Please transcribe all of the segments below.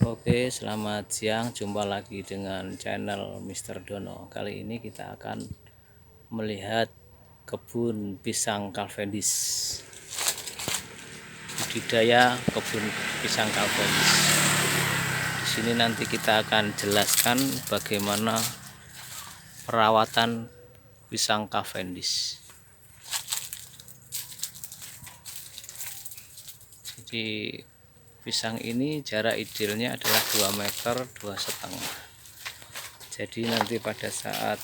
Oke, selamat siang. Jumpa lagi dengan channel Mr. Dono. Kali ini kita akan melihat kebun pisang Cavendish. Budidaya kebun pisang Cavendish. Di sini nanti kita akan jelaskan bagaimana perawatan pisang Cavendish. Jadi pisang ini jarak idealnya adalah 2 meter 2,5. Jadi nanti pada saat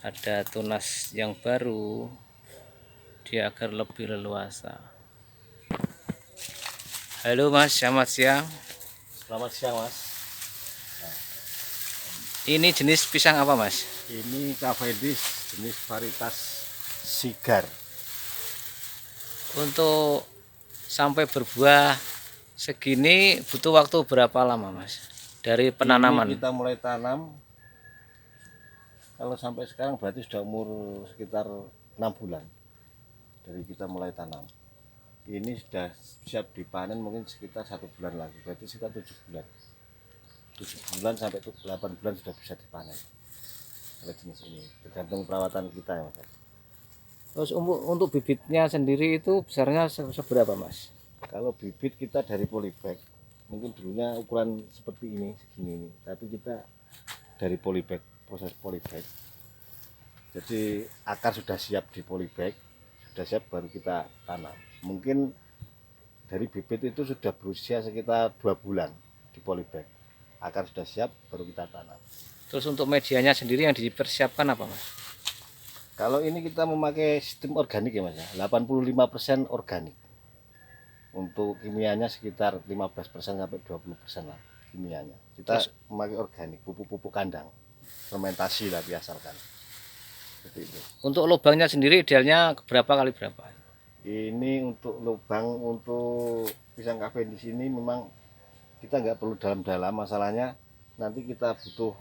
ada tunas yang baru, dia agar lebih leluasa. Halo Mas, selamat siang. Selamat siang Mas. Ini jenis pisang apa Mas? Ini Cavendish jenis varietas Sigar. Untuk sampai berbuah segini butuh waktu berapa lama Mas? Dari penanaman. Ini kita mulai tanam, kalau sampai sekarang berarti sudah umur sekitar 6 bulan dari kita mulai tanam. Ini sudah siap dipanen mungkin sekitar 1 bulan lagi, berarti sekitar 7 bulan. 7 bulan sampai 8 bulan sudah bisa dipanen. Kalau jenis ini tergantung perawatan kita ya Mas. Terus untuk bibitnya sendiri itu besarnya seberapa Mas? Kalau bibit kita dari polybag, mungkin dulunya ukuran seperti ini, segini ini, tapi kita dari polybag, proses polybag. Jadi akar sudah siap di polybag, sudah siap baru kita tanam. Mungkin dari bibit itu sudah berusia sekitar 2 bulan di polybag. Akar sudah siap baru kita tanam. Terus untuk medianya sendiri yang dipersiapkan apa Mas? Kalau ini kita memakai sistem organik ya Mas ya, 85% organik. Untuk kimianya sekitar 15% sampai 20% lah kimianya. Kita memakai organik, pupuk-pupuk kandang, fermentasi lah biasakan. Seperti itu. Untuk lubangnya sendiri idealnya berapa kali berapa? Ini untuk lubang untuk pisang Cavendish ini memang kita nggak perlu dalam-dalam, masalahnya nanti kita butuh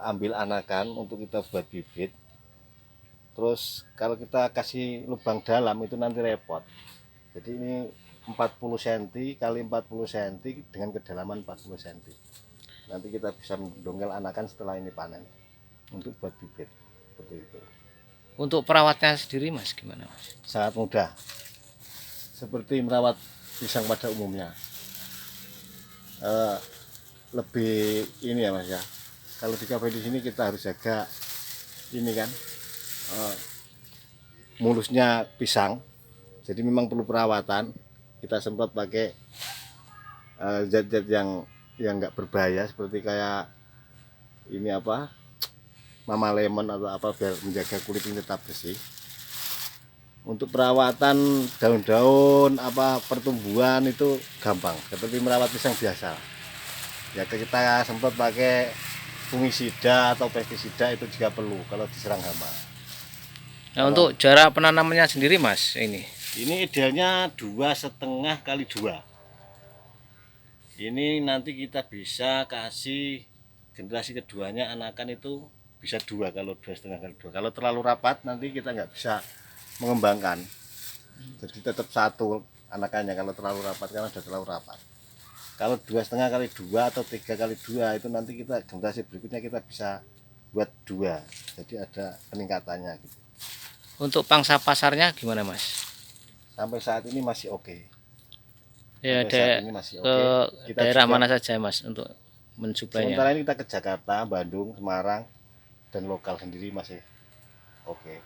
ambil anakan untuk kita buat bibit. Terus kalau kita kasih lubang dalam itu nanti repot. Jadi ini 40 cm kali 40 cm dengan kedalaman 40 cm. Nanti kita bisa mendongkel anakan setelah ini panen untuk buat bibit. Seperti itu. Untuk perawatnya sendiri Mas gimana Mas? Sangat mudah. Seperti merawat pisang pada umumnya. Lebih ini ya Mas ya. Kalau di kafe di sini kita harus jaga ini kan mulusnya pisang. Jadi memang perlu perawatan. Kita semprot pakai zat-zat yang nggak berbahaya seperti kayak ini apa mama lemon atau apa biar menjaga kulit ini tetap bersih. Untuk perawatan daun-daun apa pertumbuhan itu gampang seperti merawat pisang biasa ya, kita semprot pakai fungisida atau pestisida itu juga perlu kalau diserang hama. Nah, untuk jarak penanamannya sendiri Mas, ini idealnya 2,5 kali 2. Ini nanti kita bisa kasih generasi keduanya anakan itu bisa 2 kalau 2,5 kali 2. Kalau terlalu rapat nanti kita nggak bisa mengembangkan. Jadi tetap satu anakannya kalau terlalu rapat, karena sudah terlalu rapat. Kalau 2,5 kali 2 atau 3 kali 2 itu nanti kita generasi berikutnya kita bisa buat 2. Jadi ada peningkatannya gitu. untuk pangsa pasarnya gimana Mas? Sampai saat ini masih oke. Ya, Sampai saat ini masih ke oke. Kita daerah juga mana saja Mas untuk mensuplainya? sementara ini kita ke Jakarta, Bandung, Semarang, dan lokal sendiri masih oke.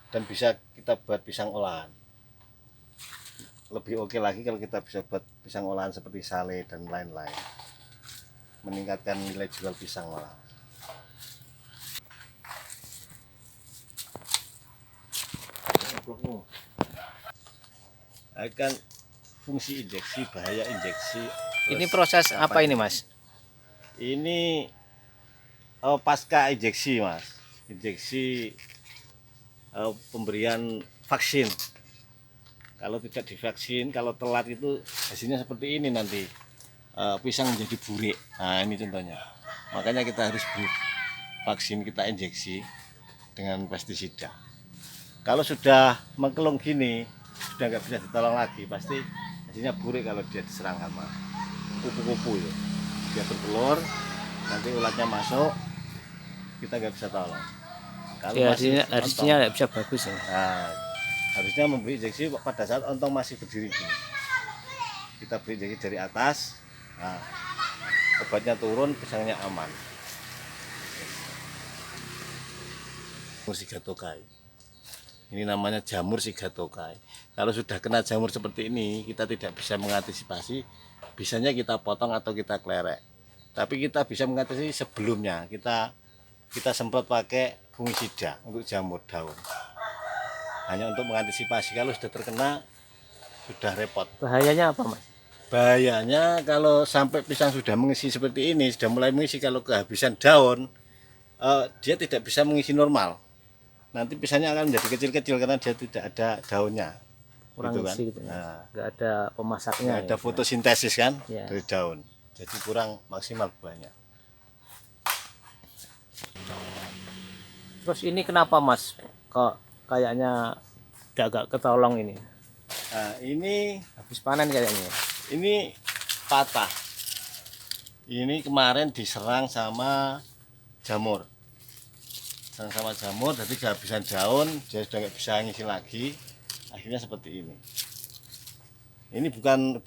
Dan bisa kita buat pisang olahan. Lebih oke lagi kalau kita bisa buat pisang olahan seperti sale dan lain-lain. Meningkatkan nilai jual pisang malah. Akan fungsi injeksi, bahaya injeksi. Ini proses apa ini Mas? Ini pasca injeksi Mas. Injeksi pemberian vaksin. Kalau tidak divaksin, kalau telat itu hasilnya seperti ini nanti. Pisang menjadi burik. Nah ini contohnya. Makanya kita harus vaksin, kita injeksi dengan pestisida. Kalau sudah mengkelung gini, sudah nggak bisa ditolong lagi, pasti jadinya buruk kalau dia diserang hama. Kupu-kupu itu dia bertelur, nanti ulatnya masuk, kita nggak bisa tolong. Kalau Ya, masih harusnya nggak bisa bagus ya. nah, harusnya memberi injeksi pada saat ontong masih berdiri gini. Kita beri injeksi dari atas, nah, obatnya turun, pisangnya aman. Sigatokai. Ini namanya jamur sigatokai. Kalau sudah kena jamur seperti ini, kita tidak bisa mengantisipasi. Bisanya kita potong atau kita klerek. Tapi kita bisa mengantisipasi sebelumnya. Kita semprot pakai fungisida untuk jamur daun. Hanya untuk mengantisipasi. Kalau sudah terkena, sudah repot. Bahayanya apa, Mas? Bahayanya kalau sampai pisang sudah mengisi seperti ini, sudah mulai mengisi, kalau kehabisan daun, dia tidak bisa mengisi normal. Nanti pisangnya akan menjadi kecil-kecil karena dia tidak ada daunnya. Kurang Gitu kan? isi gitu. Nah, Nggak ada pemasaknya. ada fotosintesis kan Ya. dari daun. Jadi kurang maksimal buahnya. Terus ini kenapa, Mas? Kok kayaknya agak ketolong ini? Nah, ini Habis panen kayaknya. ini patah. Ini kemarin diserang sama jamur. Sama jamur, jadi kehabisan daun, dia sudah nggak bisa ngisi lagi, akhirnya seperti ini. Ini bukan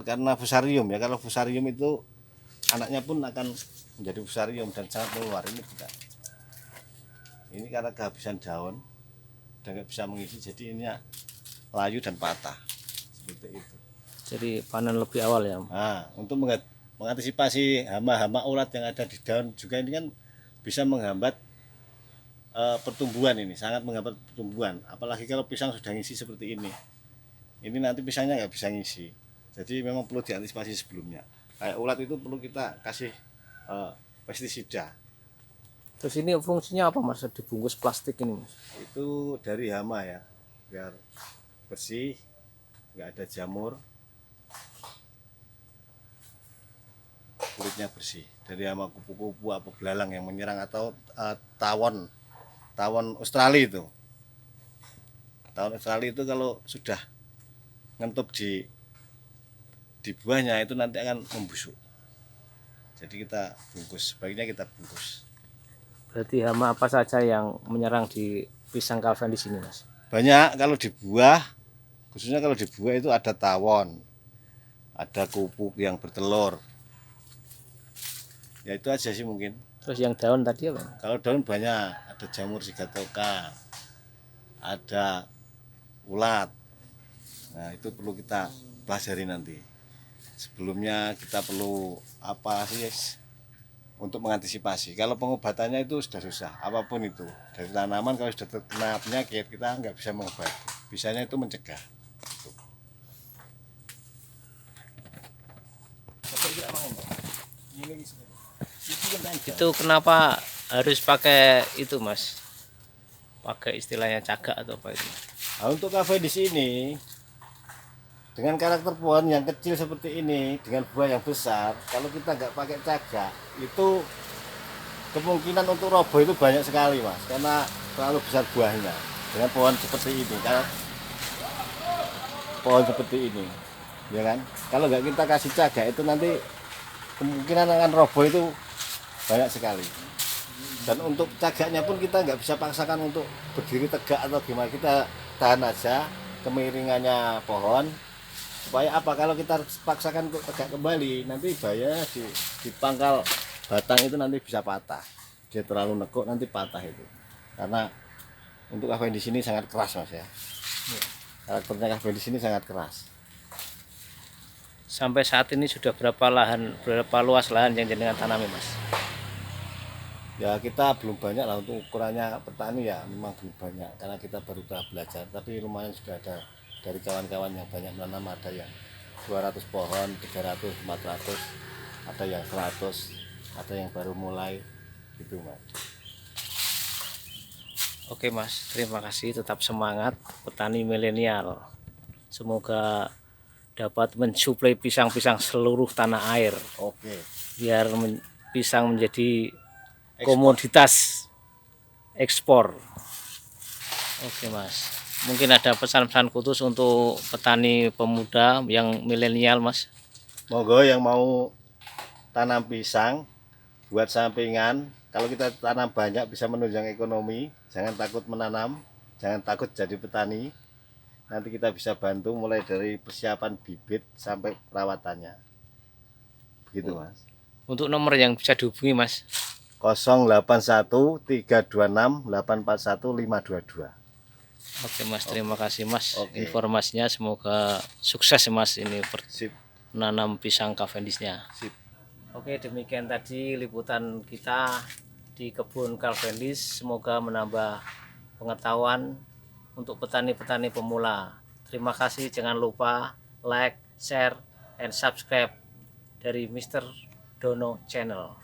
karena fusarium ya. Kalau fusarium itu anaknya pun akan menjadi fusarium dan sangat meluar. Ini bukan. Ini karena kehabisan daun dan nggak bisa mengisi, jadi ini layu dan patah seperti itu. Jadi panen lebih awal ya. Nah, untuk mengantisipasi hama-hama ulat yang ada di daun juga, ini kan bisa menghambat pertumbuhan, ini sangat menghambat pertumbuhan. Apalagi kalau pisang sudah ngisi seperti ini nanti pisangnya nggak bisa ngisi. Jadi memang perlu diantisipasi sebelumnya. Kayak ulat itu perlu kita kasih pestisida. Terus ini fungsinya apa, Mas? Dibungkus plastik ini, Mas? Itu dari hama ya, biar bersih, nggak ada jamur, kulitnya bersih dari hama kupu-kupu apa belalang yang menyerang, atau tawon Australia itu. Tawon Australia itu kalau sudah ngentup di buahnya itu nanti akan membusuk. Jadi kita bungkus, sebaiknya kita bungkus. Berarti hama apa saja yang menyerang di pisang kalven di sini, Mas? Banyak kalau di buah, khususnya kalau di buah itu ada tawon, ada kupuk yang bertelur. Ya itu aja sih mungkin. Terus yang daun tadi apa? Kalau daun banyak, ada jamur sigatoka, ada ulat. Nah, itu perlu kita pelajari nanti. Sebelumnya kita perlu apa sih untuk mengantisipasi. Kalau pengobatannya itu sudah susah, apapun itu. Dari tanaman kalau sudah terkena penyakit, kita nggak bisa mengobati. Bisanya itu mencegah. Itu kenapa harus pakai itu, Mas? Pakai istilahnya cagak atau apa itu? Nah, untuk kafe di sini dengan karakter pohon yang kecil seperti ini dengan buah yang besar, kalau kita nggak pakai cagak itu kemungkinan untuk roboh itu banyak sekali, Mas, karena terlalu besar buahnya. Dengan pohon seperti ini, kan pohon seperti ini, ya kan? Kalau nggak kita kasih cagak itu nanti kemungkinan akan roboh itu banyak sekali. Dan untuk cagaknya pun kita nggak bisa paksakan untuk berdiri tegak atau gimana, kita tahan aja kemiringannya pohon. Supaya apa, kalau kita paksakan untuk tegak kembali nanti bahaya di pangkal batang itu nanti bisa patah. Dia terlalu nekuk nanti patah itu. Karena untuk kafe di sini sangat keras, Mas ya. Karakternya kafe di sini sangat keras. Sampai saat ini sudah berapa luas lahan yang jenengan tanami, Mas? Ya kita belum banyak lah, untuk ukurannya petani ya memang belum banyak karena kita baru belajar, tapi lumayan sudah ada dari kawan-kawan yang banyak menanam, ada yang 200 pohon, 300, 400, ada yang 100, ada yang baru mulai gitu, Mas. Oke, Mas, terima kasih, tetap semangat petani milenial. Semoga dapat mensuplai pisang-pisang seluruh tanah air Oke. biar pisang menjadi komoditas ekspor. Oke, Mas. mungkin ada pesan-pesan khusus untuk petani pemuda yang milenial, Mas. Monggo yang mau tanam pisang buat sampingan, kalau kita tanam banyak bisa menunjang ekonomi. Jangan takut menanam, jangan takut jadi petani. Nanti kita bisa bantu mulai dari persiapan bibit sampai perawatannya. Begitu, Mas. Untuk nomor yang bisa dihubungi, Mas. 081 326 841 522. Oke, Mas, terima kasih, Mas, Oke. informasinya. Semoga sukses, Mas, ini Sip, menanam pisang Cavendishnya. sip. Oke, demikian tadi liputan kita di kebun Cavendish. Semoga menambah pengetahuan untuk petani-petani pemula. Terima kasih, jangan lupa like, share, and subscribe dari Mr. Dono Channel.